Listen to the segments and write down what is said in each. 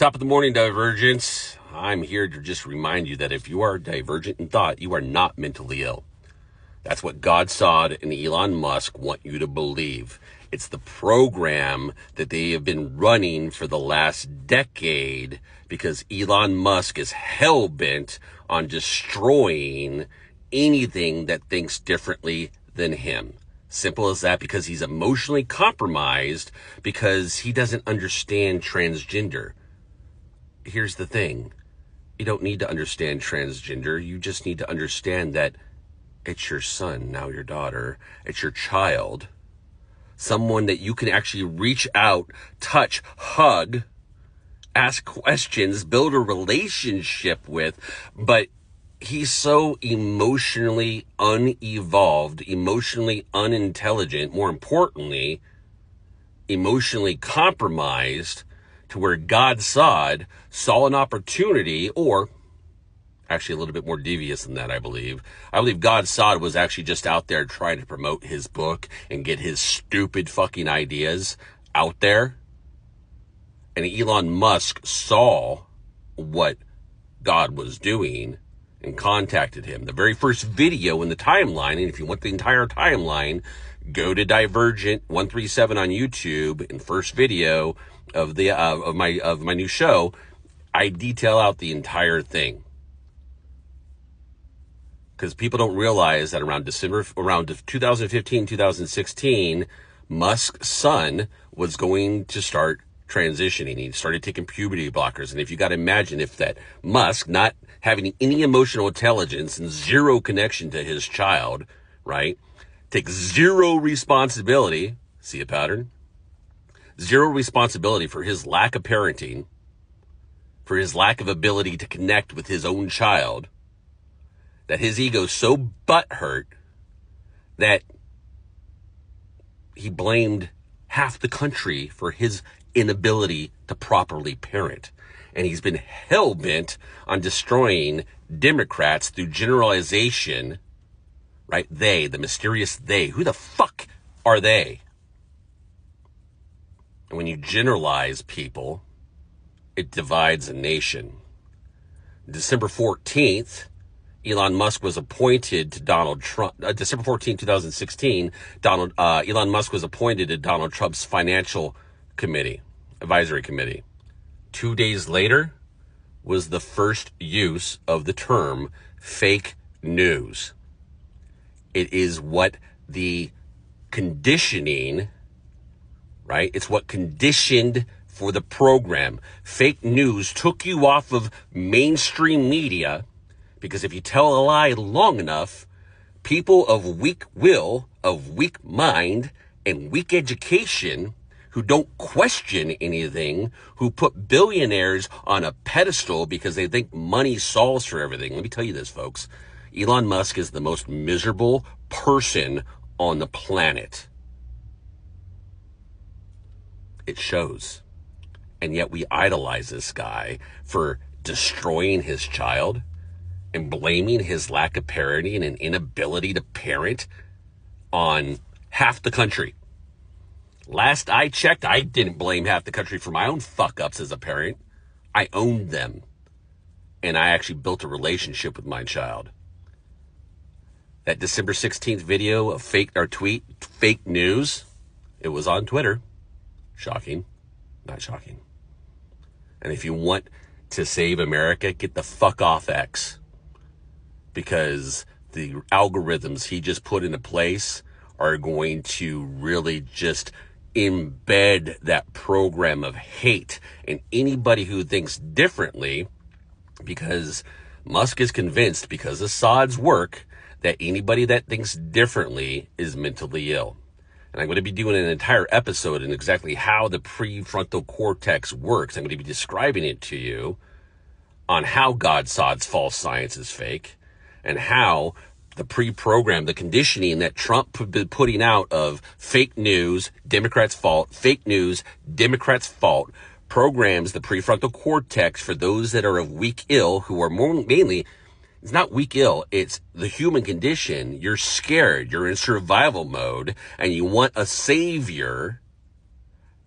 Top of the morning, Divergent. I'm here to just remind you that if you are divergent in thought, you are not mentally ill. That's what Godsod and Elon Musk want you to believe. It's the program that they have been running for the last decade because Elon Musk is hell-bent on destroying anything that thinks differently than him. Simple as that, because he's emotionally compromised because he doesn't understand transgender. Here's the thing. You don't need to understand transgender. You just need to understand that it's your son, now your daughter. It's your child. Someone that you can actually reach out, touch, hug, ask questions, build a relationship with. But he's so emotionally unevolved, emotionally unintelligent, more importantly, emotionally compromised, to where Godsod saw an opportunity, or actually a little bit more devious than that, I believe. I believe Godsod was actually just out there trying to promote his book and get his stupid fucking ideas out there. And Elon Musk saw what God was doing and contacted him. The very first video in the timeline, and if you want the entire timeline, go to Divergent 137 on YouTube, and first video of the of my new show, I detail out the entire thing. Because people don't realize that around 2015, 2016, Musk's son was going to start transitioning. He started taking puberty blockers. And if you got to imagine if that Musk, not having any emotional intelligence and zero connection to his child, right, takes zero responsibility, see a pattern? Zero responsibility for his lack of parenting, for his lack of ability to connect with his own child, that his ego's so butthurt that he blamed half the country for his inability to properly parent. And he's been hell-bent on destroying Democrats through generalization, right? They, the mysterious they. Who the fuck are they? And when you generalize people, it divides a nation. December 14th, Elon Musk was appointed to Donald Trump. December 14, 2016, Elon Musk was appointed to Donald Trump's financial advisory committee. 2 days later was the first use of the term fake news. It is what the conditioning, right? It's what conditioned for the program. Fake news took you off of mainstream media, because if you tell a lie long enough, people of weak will, of weak mind, and weak education, who don't question anything, who put billionaires on a pedestal because they think money solves for everything. Let me tell you this, folks. Elon Musk is the most miserable person on the planet. It shows. And yet we idolize this guy for destroying his child and blaming his lack of parenting and an inability to parent on half the country. Last I checked, I didn't blame half the country for my own fuck-ups as a parent. I owned them. And I actually built a relationship with my child. That December 16th video of fake news, it was on Twitter. Shocking. Not shocking. And if you want to save America, get the fuck off X. Because the algorithms he just put into place are going to really just embed that program of hate in anybody who thinks differently, because Musk is convinced, because of Assad's work, that anybody that thinks differently is mentally ill. And I'm going to be doing an entire episode on exactly how the prefrontal cortex works. I'm going to be describing it to you on how Godsod's false science is fake, and how the pre-program, the conditioning that Trump been putting out of fake news, Democrats' fault, fake news, Democrats' fault, programs the prefrontal cortex for those that are of weak ill, who are mainly, it's not weak ill, it's the human condition. You're scared, you're in survival mode, and you want a savior,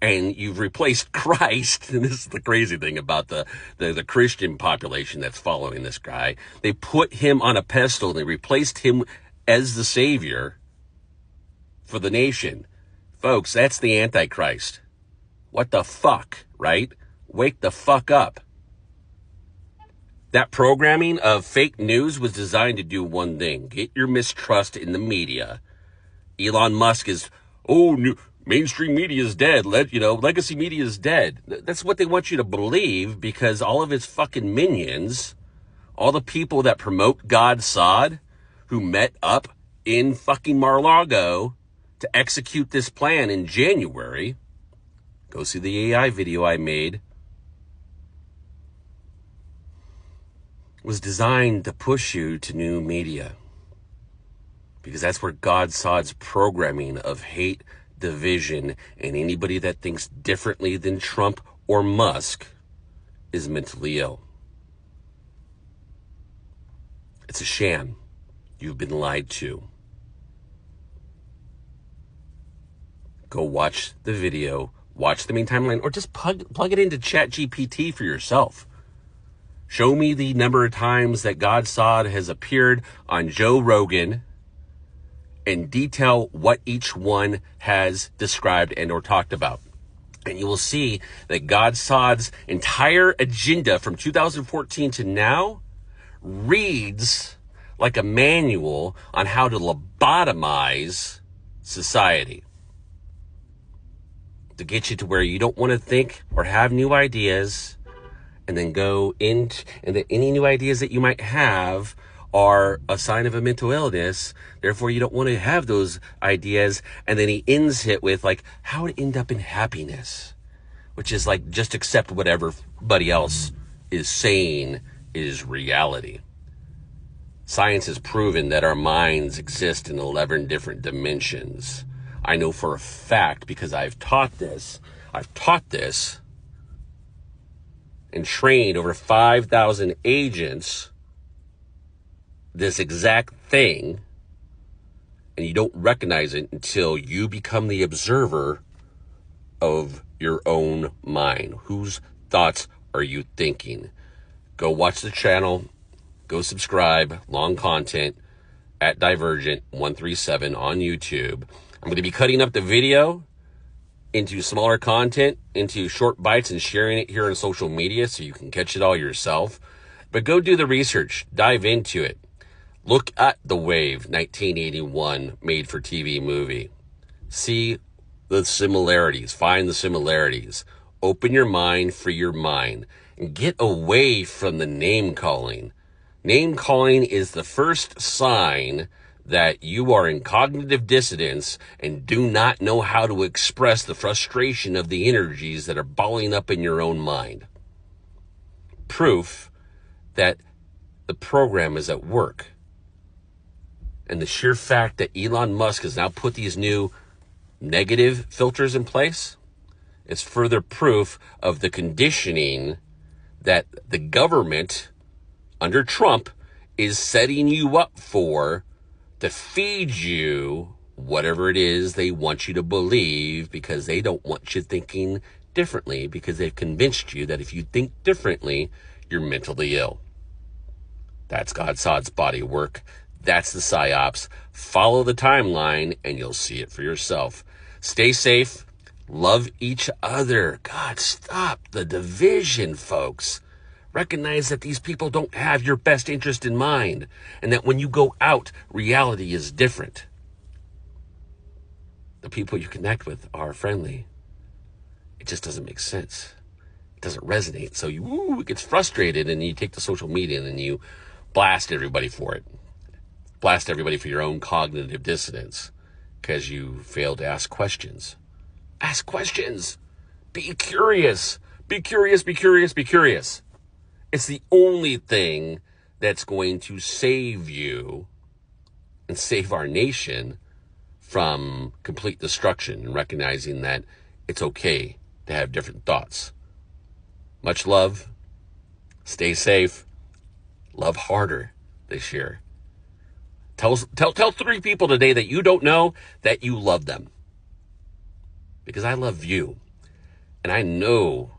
and you've replaced Christ. And this is the crazy thing about the Christian population that's following this guy. They put him on a pedestal and they replaced him as the savior for the nation. Folks, that's the Antichrist. What the fuck, right? Wake the fuck up. That programming of fake news was designed to do one thing: get your mistrust in the media. Elon Musk is, mainstream media is dead. Legacy media is dead. That's what they want you to believe, because all of his fucking minions, all the people that promote God Sod, who met up in fucking Mar-a-Lago to execute this plan in January. Go see the AI video I made. Was designed to push you to new media, because that's where God Sod's programming of hate, division, and anybody that thinks differently than Trump or Musk is mentally ill. It's a sham. You've been lied to. Go watch the video, watch the main timeline, or just plug it into ChatGPT for yourself. Show me the number of times that God Sod has appeared on Joe Rogan and detail what each one has described and or talked about. And you will see that God Sod's entire agenda from 2014 to now reads like a manual on how to lobotomize society, to get you to where you don't want to think or have new ideas, and then go into, and that any new ideas that you might have are a sign of a mental illness. Therefore, you don't want to have those ideas. And then he ends it with like how to end up in happiness, which is like just accept whatever everybody else is saying is reality. Science has proven that our minds exist in 11 different dimensions. I know for a fact, because I've taught this and trained over 5,000 agents this exact thing, and you don't recognize it until you become the observer of your own mind. Whose thoughts are you thinking? Go watch the channel. Go subscribe. Long content at Divergent 137 on YouTube. I'm going to be cutting up the video into smaller content, into short bites, and sharing it here on social media so you can catch it all yourself. But go do the research. Dive into it. Look at The Wave, 1981 made-for-TV movie. See the similarities. Find the similarities. Open your mind, free your mind, and get away from the name-calling. Name-calling is the first sign that you are in cognitive dissonance and do not know how to express the frustration of the energies that are balling up in your own mind. Proof that the program is at work. And the sheer fact that Elon Musk has now put these new negative filters in place is further proof of the conditioning that the government under Trump is setting you up for, to feed you whatever it is they want you to believe, because they don't want you thinking differently, because they've convinced you that if you think differently, you're mentally ill. That's God Sod's body work. That's the psyops. Follow the timeline and you'll see it for yourself. Stay safe. Love each other. God, stop the division, folks. Recognize that these people don't have your best interest in mind, and that when you go out, reality is different. The people you connect with are friendly. It just doesn't make sense. It doesn't resonate. So it gets frustrated, and you take to social media and you blast everybody for it. Blast everybody for your own cognitive dissonance because you failed to ask questions. Ask questions. Be curious. Be curious, be curious, be curious. It's the only thing that's going to save you and save our nation from complete destruction, and recognizing that it's okay to have different thoughts. Much love. Stay safe. Love harder this year. Tell 3 people today that you don't know that you love them. Because I love you. And I know